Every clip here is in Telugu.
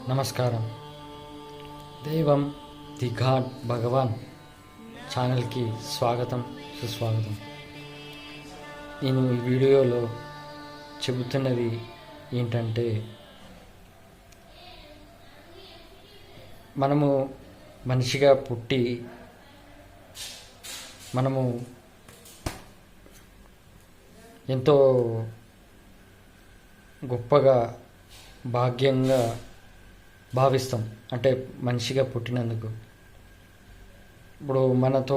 నమస్కారం. దైవం ది గాడ్ భగవాన్ ఛానల్కి స్వాగతం, సుస్వాగతం. నేను ఈ వీడియోలో చెబుతున్నది ఏంటంటే, మనము మనిషిగా పుట్టి మనము ఎంతో గొప్పగా భాగ్యంగా భావిస్తాం. అంటే మనిషిగా పుట్టినందుకు. ఇప్పుడు మనతో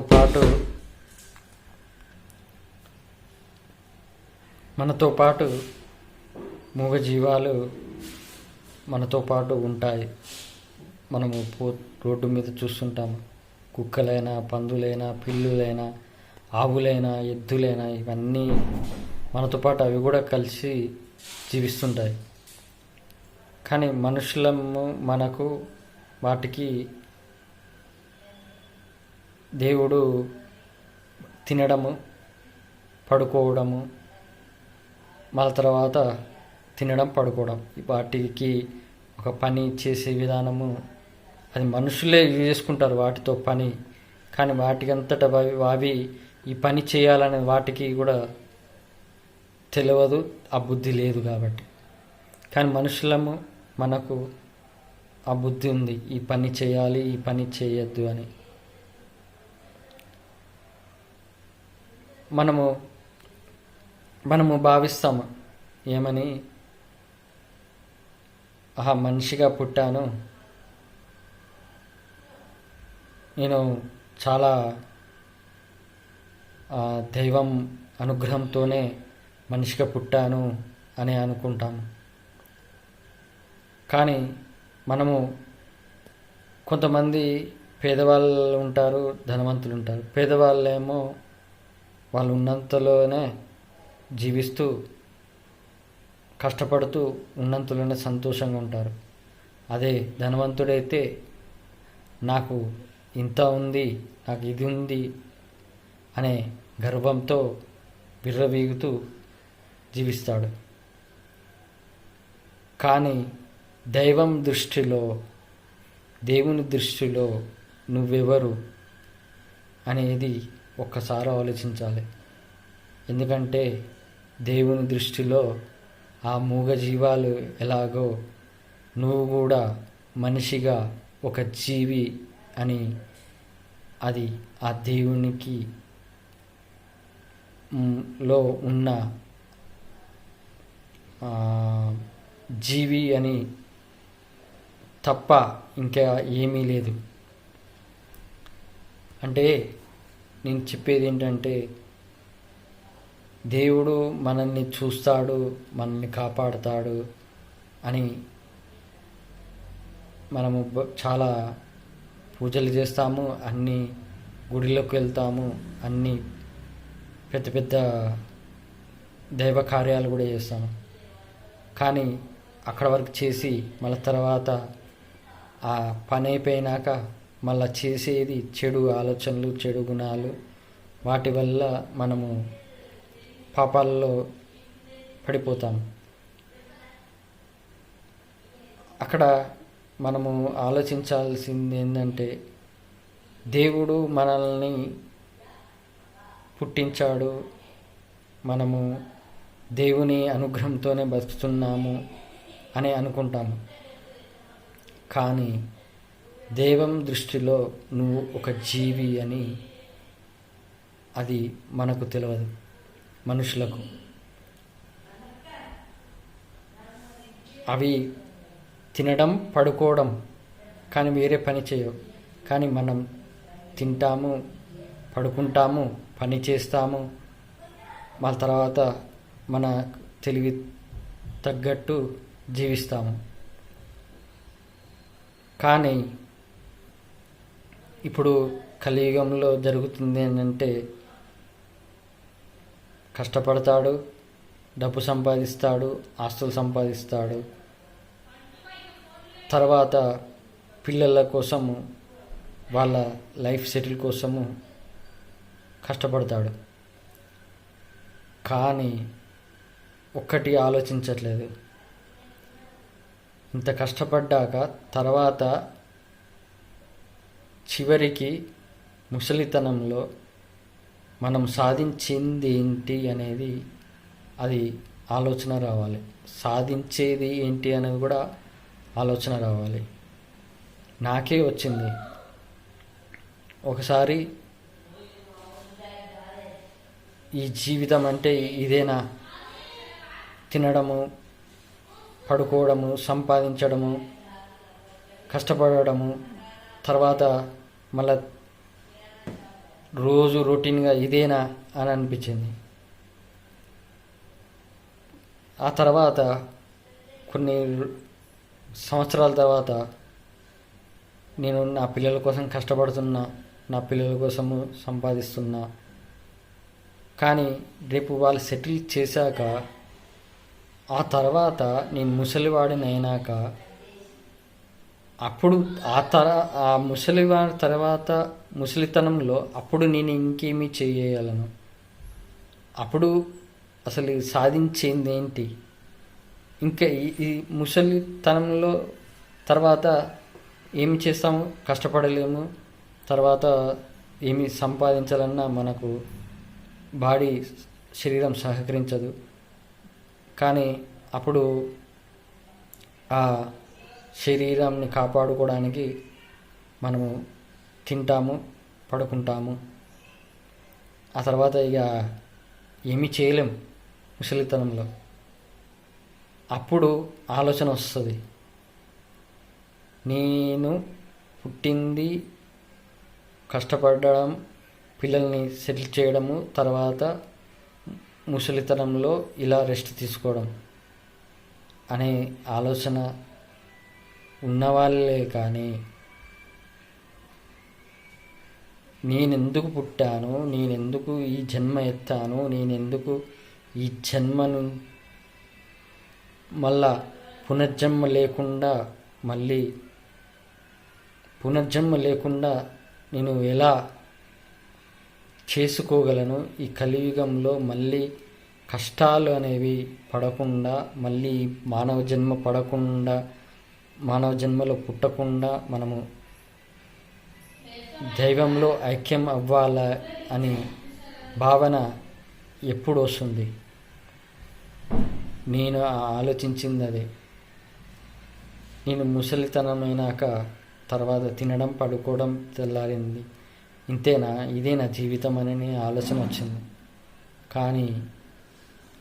పాటు మూగజీవాలు మనతో పాటు ఉంటాయి. మనము రోడ్డు మీద చూస్తుంటాము. కుక్కలైనా, పందులైనా, పిల్లులైనా, ఆవులైనా, ఎద్దులైనా, ఇవన్నీ మనతో పాటు అవి కూడా కలిసి జీవిస్తుంటాయి. కానీ మనుషులము మనకు వాటికి దేవుడు తినడము, పడుకోవడము, మళ్ళీ తర్వాత తినడం, పడుకోవడం, వాటికి ఒక పని చేసే విధానము అది మనుషులే చేసుకుంటారు వాటితో పని. కానీ వాటికి అంతటా అవి ఈ పని చేయాలనే వాటికి కూడా తెలియదు, ఆ బుద్ధి లేదు కాబట్టి. కానీ మనుషులము మనకు ఆ బుద్ధి ఉంది, ఈ పని చేయాలి, ఈ పని చేయొద్దు అని. మనము భావిస్తాము ఏమని, మనిషిగా పుట్టాను, నేను చాలా దైవం అనుగ్రహంతోనే మనిషిగా పుట్టాను అని అనుకుంటాము. కానీ మనము కొంతమంది పేదవాళ్ళు ఉంటారు, ధనవంతులు ఉంటారు. పేదవాళ్ళేమో వాళ్ళు ఉన్నంతలోనే జీవిస్తూ, కష్టపడుతూ ఉన్నంతలోనే సంతోషంగా ఉంటారు. అదే ధనవంతుడైతే నాకు ఇంత ఉంది, నాకు ఇది ఉంది అనే గర్వంతో విర్రవీగుతూ జీవిస్తాడు. కానీ దేవుని దృష్టిలో నువ్వెవరు అనేది ఒక్కసారి ఆలోచించాలి. ఎందుకంటే దేవుని దృష్టిలో ఆ మూగజీవాలు ఎలాగో నువ్వు కూడా మనిషిగా ఒక జీవి అని, అది ఆ దేవునికి లో ఉన్న జీవి అని తప్ప ఇంకా ఏమీ లేదు. అంటే నేను చెప్పేది ఏంటంటే, దేవుడు మనల్ని చూస్తాడు, మనల్ని కాపాడుతాడు అని మనము చాలా పూజలు చేస్తాము, అన్ని గుడిలోకి వెళ్తాము, అన్ని పెద్ద పెద్ద దైవ కార్యాలు కూడా చేస్తాము. కానీ అక్కడ వరకు చేసి మళ్ళీ తర్వాత ఆ పని అయిపోయినాక మళ్ళీ చేసేది చెడు ఆలోచనలు, చెడు గుణాలు, వాటి వల్ల మనము పాపాల్లో పడిపోతాము. అక్కడ మనము ఆలోచించాల్సింది ఏంటంటే, దేవుడు మనల్ని పుట్టించాడు, మనము దేవుని అనుగ్రహంతోనే బతుకుతున్నాము అని అనుకుంటాము. కానీ దైవం దృష్టిలో నువ్వు ఒక జీవి అని అది మనకు తెలియదు. మనుషులకు అవి తినడం, పడుకోవడం, కానీ వేరే పని చేయవు. కానీ మనం తింటాము, పడుకుంటాము, పని చేస్తాము, మళ్ళీ తర్వాత మన తెలివి తగ్గట్టు జీవిస్తాము. కానీ ఇప్పుడు కలియుగంలో జరుగుతుంది ఏంటంటే, కష్టపడతాడు, డబ్బు సంపాదిస్తాడు, ఆస్తులు సంపాదిస్తాడు, తర్వాత పిల్లల కోసము, వాళ్ళ లైఫ్ సెటిల్ కోసము కష్టపడతాడు. కానీ ఒక్కటి ఆలోచించట్లేదు, ఇంత కష్టపడ్డాక తర్వాత చివరికి ముసలితనంలో మనం సాధించింది ఏంటి అనేది అది ఆలోచన రావాలి. సాధించేది ఏంటి అనేది కూడా ఆలోచన రావాలి. నాకే వచ్చింది ఒకసారి, ఈ జీవితం అంటే ఇదేనా, తినడము, పడుకోవడము, సంపాదించడము, కష్టపడము, తర్వాత మళ్ళా రోజు రొటీన్గా ఇదేనా అని అనిపించింది. ఆ తర్వాత కొన్ని సంవత్సరాల తర్వాత నేను నా పిల్లల కోసం కష్టపడుతున్నా, నా పిల్లల కోసము సంపాదిస్తున్నా. కానీ రేపు వాళ్ళు సెటిల్ చేశాక, ఆ తర్వాత నేను ముసలివాడిని అయినాక, అప్పుడు ఆ ముసలివాడి తర్వాత ముసలితనంలో అప్పుడు నేను ఇంకేమీ చేయగలను? అప్పుడు అసలు సాధించేది ఏంటి? ఇంకా ఈ ముసలితనంలో తర్వాత ఏమి చేస్తాము? కష్టపడలేము. తర్వాత ఏమి సంపాదించాలన్నా మనకు బాడీ, శరీరం సహకరించదు. కానీ అప్పుడు ఆ శరీరాన్ని కాపాడుకోవడానికి మనము తింటాము, పడుకుంటాము. ఆ తర్వాత ఇక ఏమీ చేయలేం ముసలితనంలో. అప్పుడు ఆలోచన వస్తుంది, నేను పుట్టింది కష్టపడడం, పిల్లల్ని సెటిల్ చేయడము, తర్వాత ముసలితనంలో ఇలా రెస్ట్ తీసుకోవడం అనే ఆలోచన ఉన్నవాళ్ళే. కానీ నేనెందుకు పుట్టాను, నేనెందుకు ఈ జన్మ ఎత్తాను, నేనెందుకు ఈ జన్మను మళ్ళా పునర్జన్మ లేకుండా నేను ఎలా చేసుకోగలను? ఈ కలియుగంలో మళ్ళీ కష్టాలు అనేవి పడకుండా, మళ్ళీ మానవ జన్మలో పుట్టకుండా మనము దైవంలో ఐక్యం అవ్వాలా అని భావన ఎప్పుడు వస్తుంది? నేను ఆలోచించింది అదే. నేను ముసలితనమైనాక తర్వాత తినడం, పడుకోవడం, తెల్లారింది, ఇంతేనా, ఇదే నా జీవితం అని ఆలోచన వచ్చింది. కానీ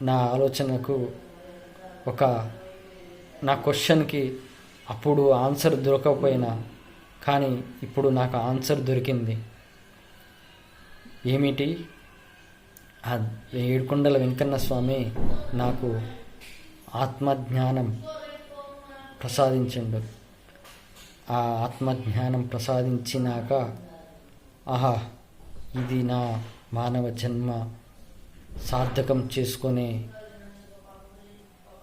నా ఆలోచనకు నా క్వశ్చన్కి అప్పుడు ఆన్సర్ దొరకకపోయినా, కానీ ఇప్పుడు నాకు ఆన్సర్ దొరికింది. ఏమిటి? ఆ ఏడుకొండల వెంకన్న స్వామి నాకు ఆత్మజ్ఞానం ప్రసాదించిండు. ఆ ఆత్మజ్ఞానం ప్రసాదించినాక, ఆహా, ఇది నా మానవ జన్మ సార్థకం చేసుకునే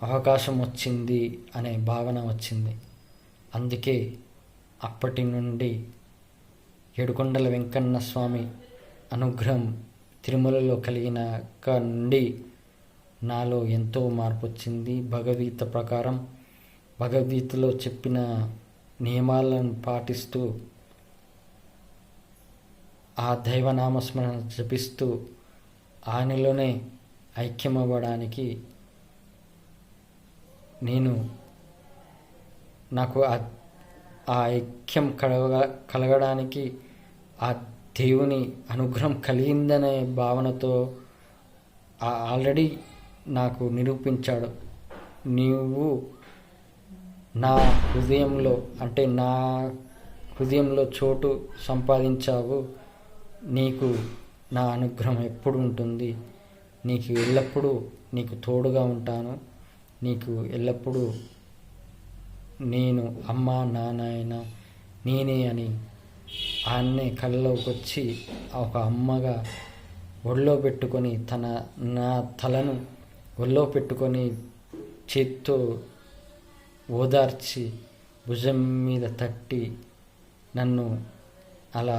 అవకాశం వచ్చింది అనే భావన వచ్చింది. అందుకే అప్పటి నుండి ఏడుకొండల వెంకన్న స్వామి అనుగ్రహం తిరుమలలో కలిగినాక నుండి నాలో ఎంతో మార్పు వచ్చింది. భగవద్గీతలో చెప్పిన నియమాలను పాటిస్తూ, ఆ దైవనామస్మరణ జపిస్తూ ఆయనలోనే ఐక్యమవ్వడానికి నాకు ఆ ఐక్యం కలగడానికి ఆ దేవుని అనుగ్రహం కలిగిందనే భావనతో ఆల్రెడీ నాకు నిరూపించాడు. నీవు నా హృదయంలో చోటు సంపాదించావు, నీకు నా అనుగ్రహం ఎప్పుడు ఉంటుంది, నీకు ఎల్లప్పుడూ నీకు తోడుగా ఉంటాను, నీకు ఎల్లప్పుడూ నేను అమ్మ నాన్న నేనే అని ఆయన్నే కళ్ళలోకి వచ్చి ఒక అమ్మగా ఒళ్ళో పెట్టుకొని నా తలను ఒళ్ళో పెట్టుకొని చేత్తో ఓదార్చి భుజం మీద తట్టి నన్ను అలా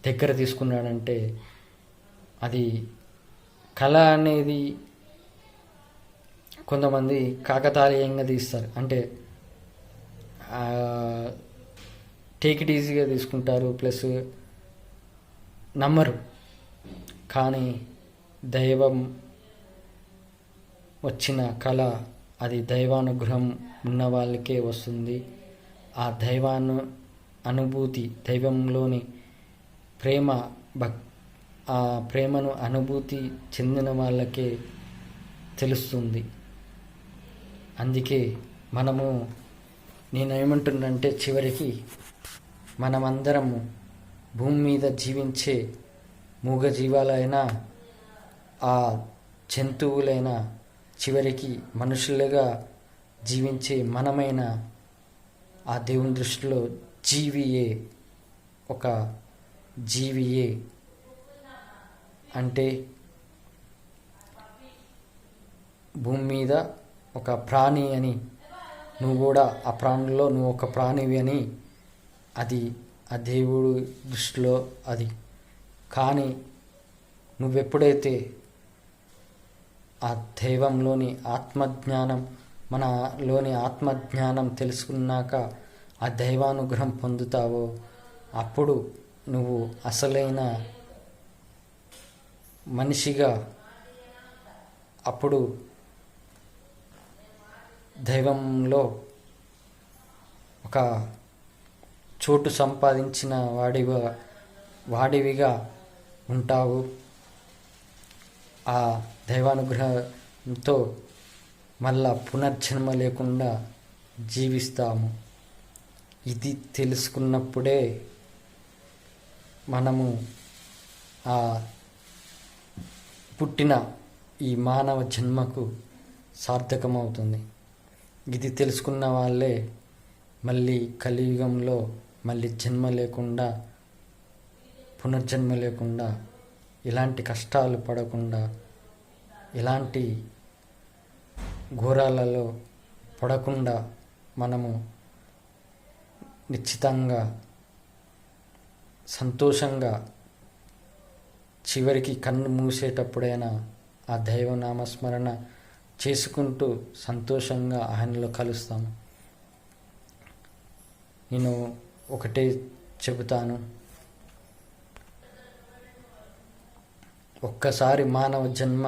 దగ్గర తీసుకున్నాడంటే అది కళ అనేది కొంతమంది కాకతాళీయంగా తీస్తారు. అంటే టేక్ ఇట్ ఈజీగా తీసుకుంటారు, ప్లస్ నమ్మరు. కానీ దైవం వచ్చిన కళ అది దైవానుగ్రహం ఉన్న వాళ్ళకే వస్తుంది. ఆ అనుభూతి, దైవంలోని ప్రేమ, ఆ ప్రేమను అనుభూతి చెందిన వాళ్ళకే తెలుస్తుంది. అందుకే నేనేమంటున్నంటే చివరికి మనమందరము భూమి మీద జీవించే మూగజీవాలైనా, ఆ జంతువులైనా, చివరికి మనుషులుగా జీవించే మనమైన ఆ దేవుని దృష్టిలో జీవియే, ఒక జీవియే. అంటే భూమి మీద ఒక ప్రాణి అని, నువ్వు కూడా ఆ ప్రాణిలో నువ్వు ఒక ప్రాణివి అని, అది ఆ దేవుడి దృష్టిలో అది. కానీ నువ్వెప్పుడైతే ఆ దైవంలోని ఆత్మజ్ఞానం, మనలోని ఆత్మజ్ఞానం తెలుసుకున్నాక ఆ దైవానుగ్రహం పొందుతావో, అప్పుడు నువ్వు అసలైన మనిషిగా, అప్పుడు దైవంలో ఒక చోటు సంపాదించిన వాడివిగా ఉంటావు. ఆ దైవానుగ్రహంతో మళ్ళా పునర్జన్మ లేకుండా జీవిస్తాము. ఇది తెలుసుకున్నప్పుడే మనము ఆ పుట్టిన ఈ మానవ జన్మకు సార్థకమవుతుంది. ఇది తెలుసుకున్న వాళ్ళే మళ్ళీ కలియుగంలో మళ్ళీ జన్మ లేకుండా, పునర్జన్మ లేకుండా, ఎలాంటి కష్టాలు పడకుండా, ఎలాంటి ఘోరాలలో పడకుండా మనము నిశ్చితంగా, సంతోషంగా, చివరికి కన్ను మూసేటప్పుడైనా ఆ దైవనామస్మరణ చేసుకుంటూ సంతోషంగా ఆయనలో కలుస్తాము. నేను ఒకటే చెబుతాను, ఒక్కసారి మానవ జన్మ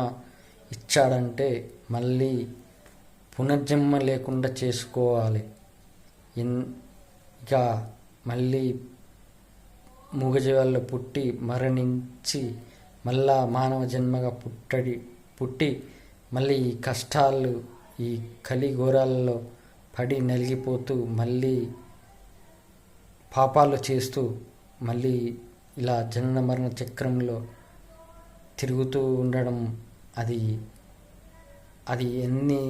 ఇచ్చాడంటే మళ్ళీ పునర్జన్మ లేకుండా చేసుకోవాలి. ఇక మళ్ళీ మూగజీవాల్లో పుట్టి మరణించి మళ్ళా మానవ జన్మగా పుట్టి మళ్ళీ ఈ కష్టాలు, ఈ కలిఘోరాలలో పడి నలిగిపోతూ, మళ్ళీ పాపాలు చేస్తూ, మళ్ళీ ఇలా జనన మరణ చక్రంలో తిరుగుతూ ఉండడం, అది ఎన్ని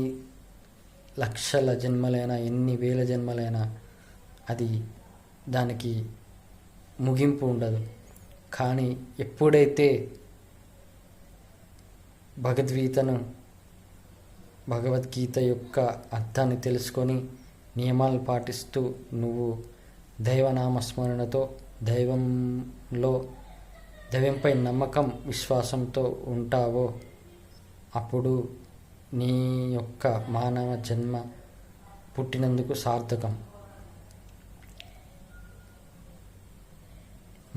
లక్షల జన్మలైనా, ఎన్ని వేల జన్మలైనా అది దానికి ముగింపు ఉండదు. కానీ ఎప్పుడైతే భగవద్గీత యొక్క అర్థాన్ని తెలుసుకొని నియమాలు పాటిస్తూ నువ్వు దైవనామస్మరణతో దైవంపై నమ్మకం, విశ్వాసంతో ఉంటావో, అప్పుడు నీ యొక్క మానవ జన్మ పుట్టినందుకు సార్థకం.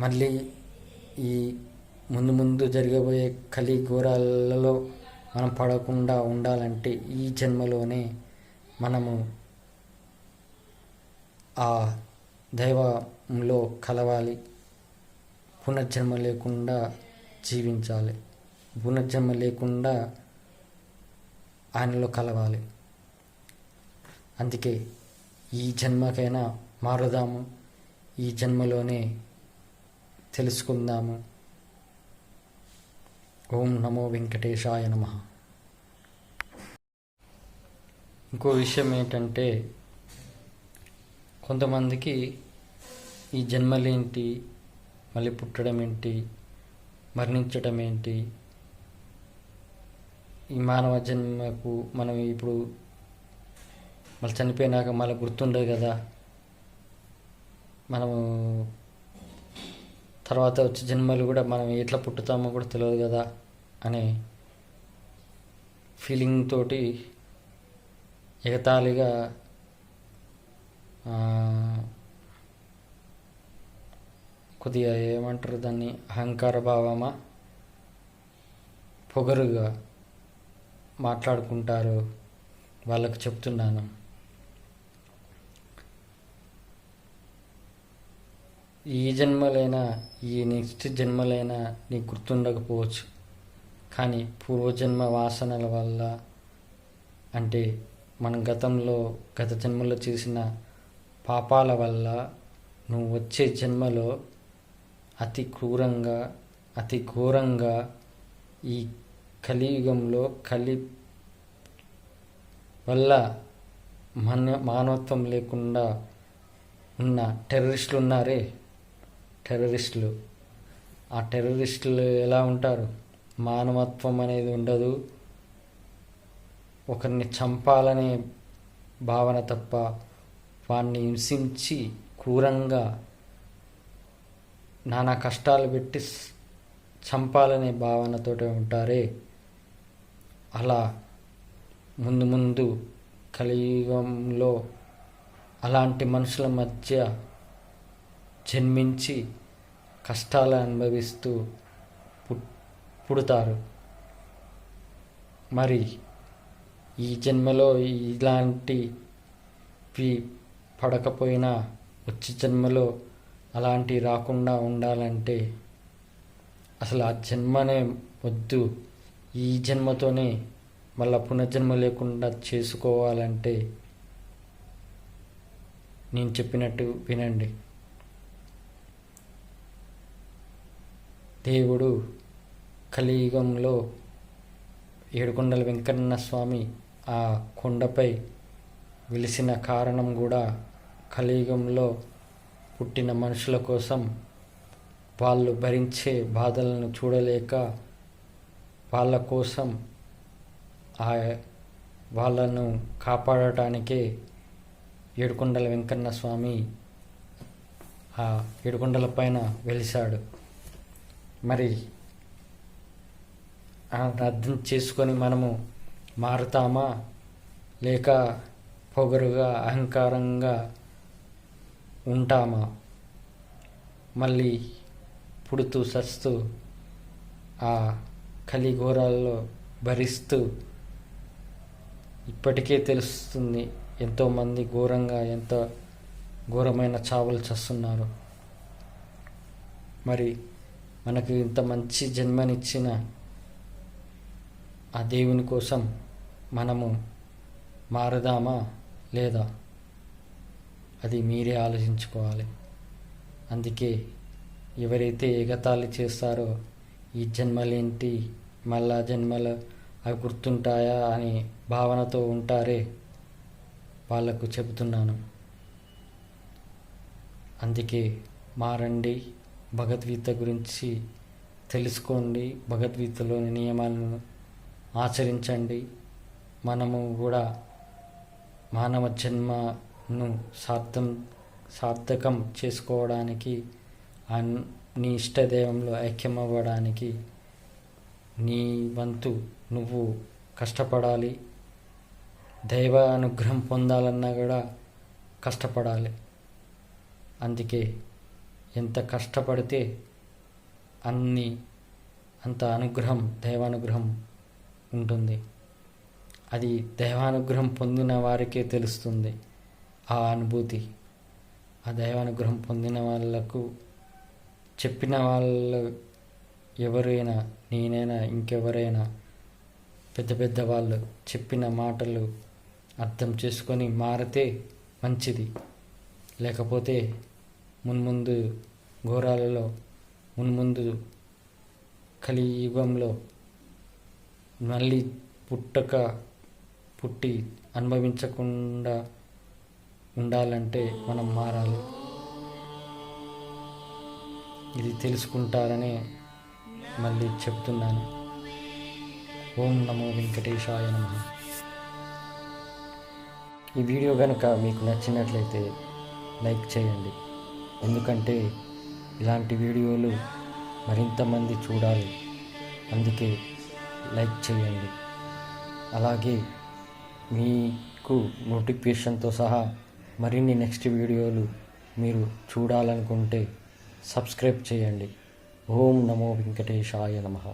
మళ్ళీ ఈ ముందు జరగబోయే కలిఘోరాలలో మనం పడకుండా ఉండాలంటే ఈ జన్మలోనే మనము ఆ దైవంలో కలవాలి. పునర్జన్మ లేకుండా జీవించాలి. పునర్జన్మ లేకుండా ఆయనలో కలవాలి. అందుకే ఈ జన్మకైనా మారుదాము, ఈ జన్మలోనే తెలుసుకుందాము. ఓం నమో వెంకటేశాయ నమః. ఇంకో విషయం ఏంటంటే, కొంతమందికి ఈ జన్మలేంటి, మళ్ళీ పుట్టడం ఏంటి, మరణించడం ఏంటి, ఈ మానవ జన్మకు మనం ఇప్పుడు మళ్ళీ చనిపోయినాక మళ్ళీ గుర్తుండదు కదా, మనము తర్వాత వచ్చే జన్మలు కూడా మనం ఎట్లా పుట్టుతామో కూడా తెలియదు కదా అనే ఫీలింగ్ తోటి ఎగతాళిగా కొద్దిగా ఏమంటారు దాన్ని, అహంకార భావమా, పొగరుగా మాట్లాడుకుంటారు వాళ్ళకు చెప్తున్నాను. ఈ జన్మలైనా ఈ నెక్స్ట్ జన్మలైనా నీకు గుర్తుండకపోవచ్చు, కానీ పూర్వజన్మ వాసనల వల్ల, అంటే మనం గత జన్మలో చేసిన పాపాల వల్ల నువ్వు వచ్చే జన్మలో అతి క్రూరంగా, అతి ఘోరంగా ఈ కలియుగంలో వల్ల మానవత్వం లేకుండా ఉన్న టెర్రరిస్టులు ఉన్నారే, ఆ టెర్రరిస్టులు ఎలా ఉంటారు? మానవత్వం అనేది ఉండదు, ఒకరిని చంపాలనే భావన తప్ప వాడిని హింసించి క్రూరంగా నానా కష్టాలు పెట్టి చంపాలనే భావనతోటే ఉంటారే, అలా ముందు కలియుగంలో అలాంటి మనుషుల మధ్య జన్మించి కష్టాలు అనుభవిస్తూ పుడతారు. మరి ఈ జన్మలో ఇలాంటివి పడకపోయినా వచ్చే జన్మలో అలాంటివి రాకుండా ఉండాలంటే అసలు ఆ జన్మనే వద్దు, ఈ జన్మతోనే మళ్ళా పునర్జన్మ లేకుండా చేసుకోవాలంటే నేను చెప్పినట్టు వినండి. దేవుడు కలియుగంలో ఏడుకొండల వెంకన్న స్వామి ఆ కొండపై వెలిసిన కారణం కూడా కలియుగంలో పుట్టిన మనుషుల కోసం, వాళ్ళు భరించే బాధలను చూడలేక వాళ్ళ కోసం వాళ్ళను కాపాడటానికే ఏడుకొండల వెంకన్న స్వామి ఆ ఏడుకొండల పైన వెలిశాడు. మరి అర్థం చేసుకొని మనము మారుతామా, లేక పొగరుగా అహంకారంగా ఉంటామా? మళ్ళీ పుడుతూ సస్తూ ఆ కలిఘోరాల్లో భరిస్తూ, ఇప్పటికే తెలుస్తుంది ఎంతోమంది ఎంత ఘోరమైన చావులు చస్తున్నారు. మరి మనకు ఇంత మంచి జన్మనిచ్చిన ఆ దేవుని కోసం మనము మారదామా లేదా? అది మీరే ఆలోచించుకోవాలి. అందుకే ఎవరైతే ఎగతాళి చేస్తారో ఈ జన్మలేంటి, మళ్ళా జన్మలు అవి గుర్తుంటాయా అని భావనతో ఉంటారే, వాళ్లకు చెబుతున్నాను. అందుకే మారండి, భగవద్గీత గురించి తెలుసుకోండి, భగవద్గీతలోని నియమాలను ఆచరించండి. మనము కూడా మానవ జన్మను సార్థకం చేసుకోవడానికి, నీ ఇష్టదైవంలో ఐక్యమవ్వడానికి నీ వంతు నువ్వు కష్టపడాలి. దైవ అనుగ్రహం పొందాలన్నా కూడా కష్టపడాలి. అందుకే ఎంత కష్టపడితే అంత అనుగ్రహం, దైవానుగ్రహం ఉంటుంది. అది దైవానుగ్రహం పొందిన వారికే తెలుస్తుంది ఆ అనుభూతి. ఆ దైవానుగ్రహం పొందిన వాళ్ళకు చెప్పిన వాళ్ళు ఎవరైనా, నేనైనా ఇంకెవరైనా, పెద్ద వాళ్ళు చెప్పిన మాటలు అర్థం చేసుకొని మారితే మంచిది. లేకపోతే మున్ముందు ఘోరాలలో, మున్ముందు కలియుగంలో మళ్ళీ పుట్టి అనుభవించకుండా ఉండాలంటే మనం మారాలి. ఇది తెలుసుకుంటారని మళ్ళీ చెప్తున్నాను. ఓం నమో వెంకటేశాయ నమః. ఈ వీడియో కనుక మీకు నచ్చినట్లయితే లైక్ చేయండి. ఎందుకంటే ఇలాంటి వీడియోలు మరింతమంది చూడాలి. అందుకే లైక్ చేయండి. అలాగే మీకు నోటిఫికేషన్తో సహా మరిన్ని నెక్స్ట్ వీడియోలు మీరు చూడాలనుకుంటే సబ్స్క్రైబ్ చేయండి. ఓం నమో వెంకటేశాయ నమః.